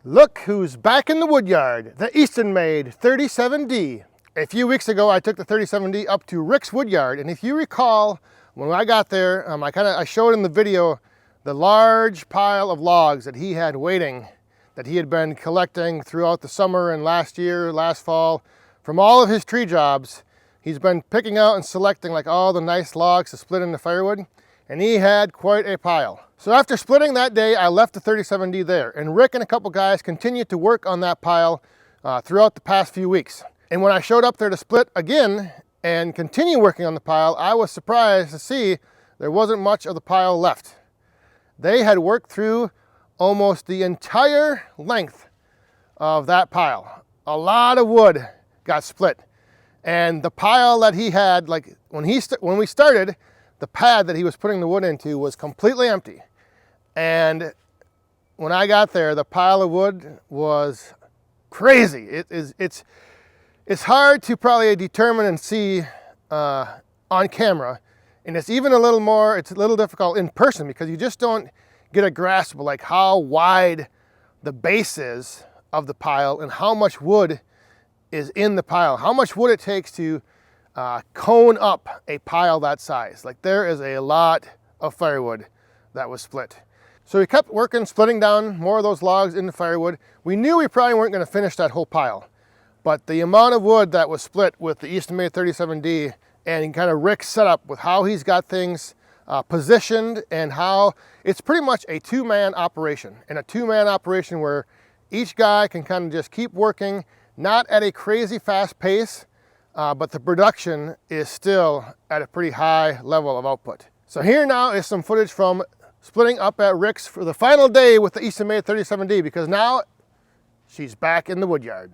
Look who's back in the woodyard, the Easton-made 37D. A few weeks ago, I took the 37D up to Rick's woodyard, and if you recall, when I got there, I showed in the video the large pile of logs that he had waiting, that he had been collecting throughout the summer and last fall, from all of his tree jobs. He's been picking out and selecting like all the nice logs to split into firewood, and he had quite a pile. So after splitting that day, I left the 37D there, and Rick and a couple guys continued to work on that pile throughout the past few weeks. And when I showed up there to split again and continue working on the pile, I was surprised to see there wasn't much of the pile left. They had worked through almost the entire length of that pile. A lot of wood got split. And the pile that he had, like when we started, the pad that he was putting the wood into was completely empty. And when I got there, the pile of wood was crazy. It's hard to probably determine and see on camera, and it's even a little difficult in person because you just don't get a grasp of like how wide the base is of the pile and how much wood is in the pile, how much wood it takes to cone up a pile that size. Like there is a lot of firewood that was split. So we kept working, splitting down more of those logs into firewood. We knew we probably weren't going to finish that whole pile, but the amount of wood that was split with the Easton-made 37D and kind of Rick's setup with how he's got things positioned and how it's pretty much a two-man operation, and a two-man operation where each guy can kind of just keep working, not at a crazy fast pace, but the production is still at a pretty high level of output. So here now is some footage from splitting up at Rick's for the final day with the Easton-made 37D, because now she's back in the woodyard.